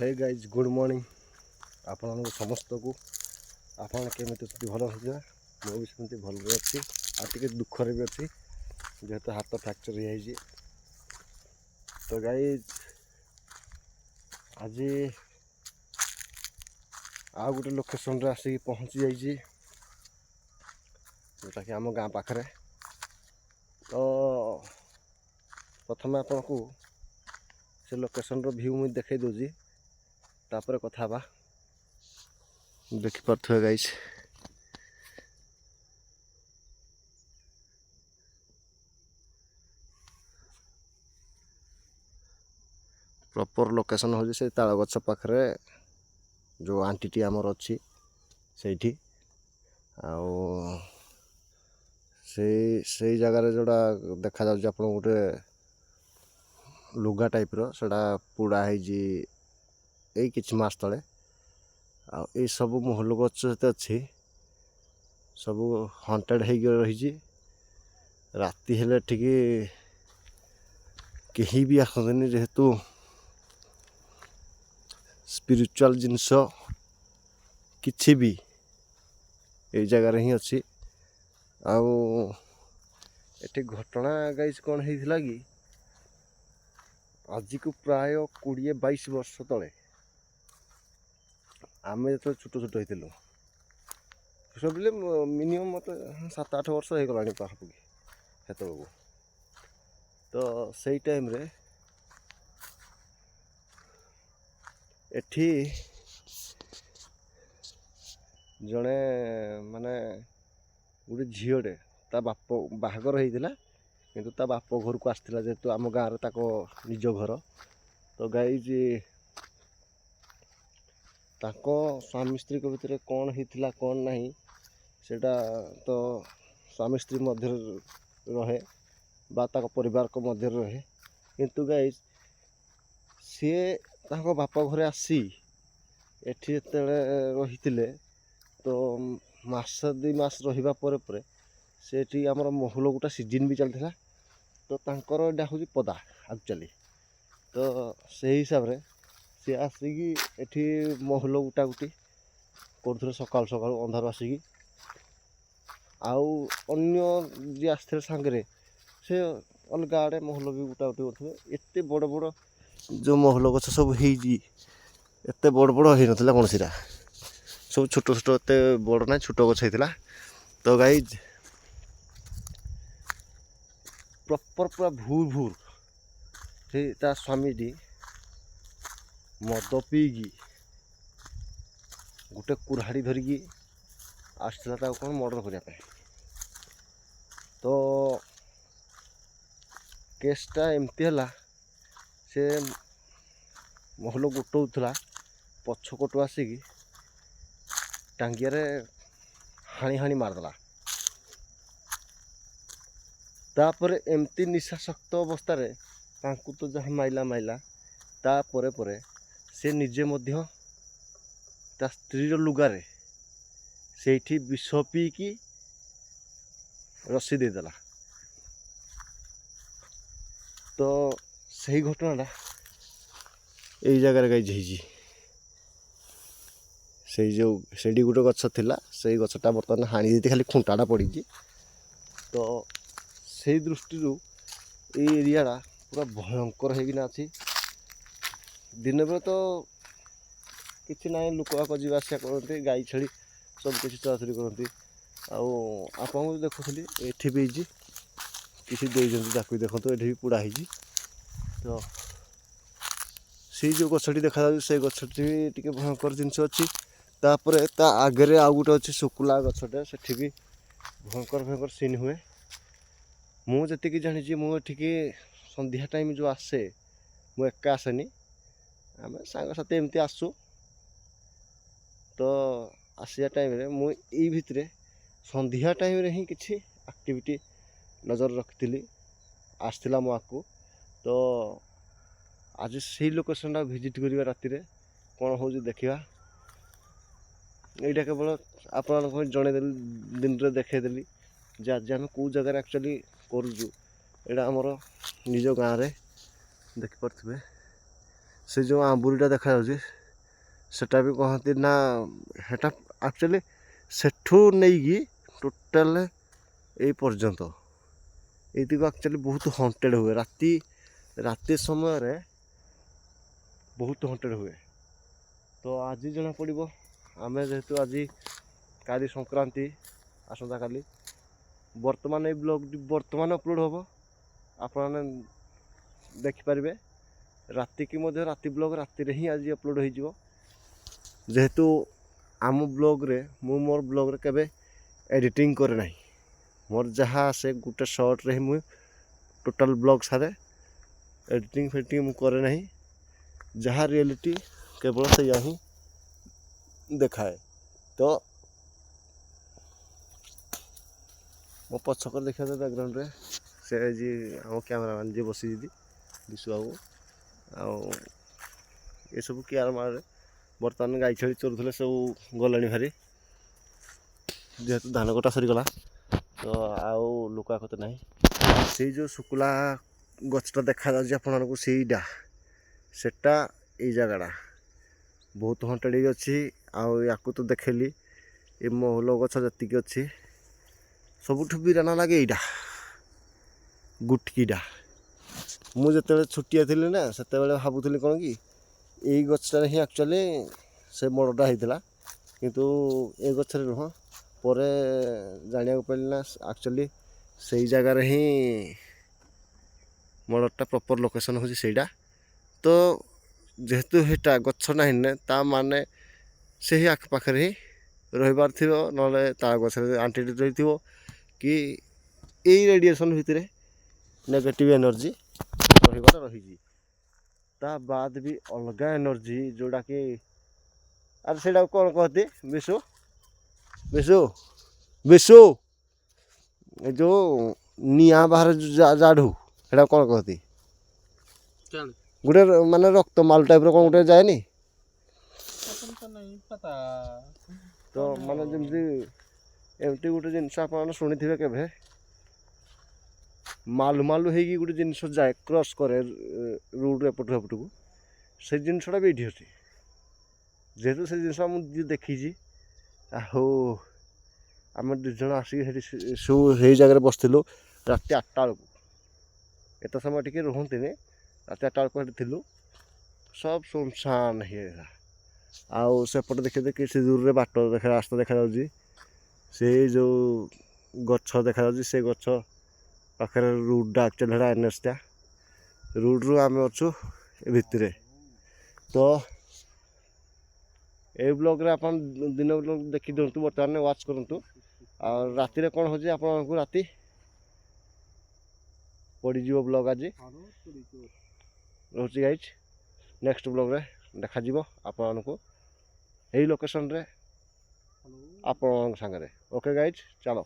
Hey guys good morning आपण समस्त को आपण केमिति भल हो मु भी सेमती भल अच्छी आगे दुखरे भी अच्छी जेहेतु हाथ फ्रैक्चर हो तो गाइज आज आ गोटे लोकेशन रे आसिक पहुँची जाइए जोटा कि आम गाँ पाखरे तो प्रथम आपण को से लोकेशन रो व्यू मुझे देखई दूजी तापर कथा बा देखिपे गाइस प्रॉपर लोकेशन हो से ताल गछ पाखरे जो आंटीटी आमर अच्छी से से जगार जोड़ा देखा जाऊँ आप गोटे लुगा टाइप रोटा पोड़ा है कि मास तले आई सब महल गच अच्छी सब हंटेड हो रही राति हेले ठीक कहीं भी आसतनी जेहेतु स्पिरिचुअल जिनस किछि भी ये जगार ही अच्छी आठी घटना गाइस कौन होता कि आज को प्राय 20-22 वर्ष तले आम जो छोट छोट होती सब मिनिमम मत 7-8 वर्ष हो गला पाखापाखि हेत तो सही टाइम रे एठी जड़े माने गोटे झीटे ता बाप बाहागर होता किंतु ता बाप घर को आसला जेहेतु आम गाँव निज घर तो गाइज ताको स्वामी स्त्री को भितर कौन होता कौन नहीं सेटा तो स्वामी स्त्री मध्य रहे बा ताको परिवार को मध्य रहे किंतु गाइज सी ताको बाप घरे आसी एठी रही तो मास 2 मास रहिबा परे सेठी आमर महल गोटा सीजन भी चलता तो तांकर एटा हूँ पदा एक्चुअली तो से हिसाब रे सी आसिक एठी महल गुटा गुटी कर सकाल सकाल अंधार आसिक आउ अन्य जी आसते सांगे से अलग आड़े महल भी गुटा गुटी करते एत बड़ बड़ जो महल गछ सब एत बड़ बड़ हो ना कौन सीरा सब छोट छोट एत बड़ ना छोट गछ होता तो गाइज प्रॉपर पूरा भूर भूर से ता स्वामी टी मद पीकी गोटे कुराड़ी धरिकी आसला कौन मर्डर करने तो केसटा एमती है से महल गोटौला पछकटू आसिकी टांगिया हाणी हाणी मारदेला तापर एमती निशाशक्त अवस्था तो जहाँ माइला माइला तापर परे से निजे मध्य ता स्त्रीर लुगारे से विष पीकी रसी देदेला तो सही घटनाटा यही जगार गाई से जो सेडी गोटे गछ थिला से गछटा बर्तमान हाणी देती खाली खुंटाटा पड़ी तो से दृष्टि ये एरियाटा पूरा भयंकर होना अच्छी दिन बेले तो किसी ना लोक बाक जावास करते गाई छेली सब किसी चराचुरी करती आपको देखुली एठी भी किसी देती देखो ये भी पोड़ा हो तो से जो गछटी देखा से गछटी टी भयंकर जिनस अच्छी तापर ता आगे आउ गोटे अच्छी शुक्ला गछटे से भी भयंकर भयंकर सीन हुए मुझे जानी मुझे संध्या टाइम जो आसे मु एका आसेनी आम सांगसाथी एमती आसू तो आसिया टाइम रे मुई भितरे संध्या टाइम रे ही किसी एक्टिविटी नजर रखी आसला मो आकू तो आज से लोकेशन विजिट करवा राति कौन हो देखा यहाँ केवल आप जनईदेली दिन में देखईदेली जे आज आम कौ जगह एक्चुअली करूँ यहाँ आमर निज गाँव देखिपे से जो आंबुरीटा देखा सेटा भी कहती ना हेटा एक्चुअली सेठू नहीं टोटाल ये पर्यंत ये एक्चुअली बहुत हंटेड हुए राति समय रे बहुत हंटेड हुए। तो आज जना पड़ो आम जेहेतु आज काली संक्रांति आसंता काली वर्तमान ये ब्लॉग वर्तमान अपलोड हम आपने देखिपारे राति की मध्य राति ब्लॉग राति रे ही आज अपलोड हो जेहेतु आम ब्लॉग रे मु मोर ब्लॉग रे केबे एडिटिंग करे नहीं मोर जहाँ से गोटे शॉर्ट रे मु टोटाल ब्लॉग सारे एडिटिंग फेडिटिंग मु करे नहीं जहाँ रियलिटी केवल से ही देखाए। तो मो पछक देखा बैकग्राउंड रे से जी आम कैमरामैन जी बसी दिशु बाबू ये सब कियार मारे बर्तमान गाई छेली चोरुले सब गले भारी जेहेतु धान कटा सरीगला तो आउ लुका कत ना से जो शुक्ला गछटा देखा आपको सेटा ये जगह बहुत हंटेड अच्छी या तो देखली ये महल गछ जी अच्छी सबुठ बिराना लगे यहाँ गुटकीटा मुझे छुटिया थी ना से भावुली कौन कि यही गछटार ही एक्चुअली से मड़टा होता किंतु ये गचर नुह पर जाना पारे ना एक्चुअली से जगार ही मड़टा प्रॉपर लोकेशन हूँ सेटा। तो जेहेतु हेटा गछ ना ता माने से ही आखपाखे ही रहीबार थी ना ता गछ आंटी रही थी कि यही रेडिएशन भितर नेगेटिव एनर्जी रहीबार रही ता बाद भी अलग एनर्जी जोड़ा कि अरे से कौन कहती विशु विशु विशु जो निआ बाहर जाड़ू से कौन कहती गोटे माने रक्त माल टाइप कौन गोटे जाएनि तो माने जमती एमती गोटे जिनस आप शुणी थे के मालु मालु हो गोटे जिनस जाए क्रॉस करे रोड एपटू एपट को से जिनसटा भी ये अच्छी जेहेतु से जिनस मुझे देखी आम दुज आसिक से जगह बसलु राति 8टा बेलू एत समय टे रुहत राति 8टा बेलू थी सब सुनसान है आउ सेपट देखिए किसी दूर रे बाट देखा रास्ता देखा से जो गछ देखा से गछ पाखे रोडा एक्चुअली है एनएचटा रोड रू आम अच्छु भितर। तो ये ब्लॉग रे अपन दिन ब्लॉग देखी दिंतु बर्तमान वाच करूँ और राति कौन हो आपको राति पड़ज ब्लॉग आज रोचे गाइज नेक्स्ट ब्लॉग रे देखा आपण को यही लोकेशन रे आपण सांगे ओके गाइज चलो।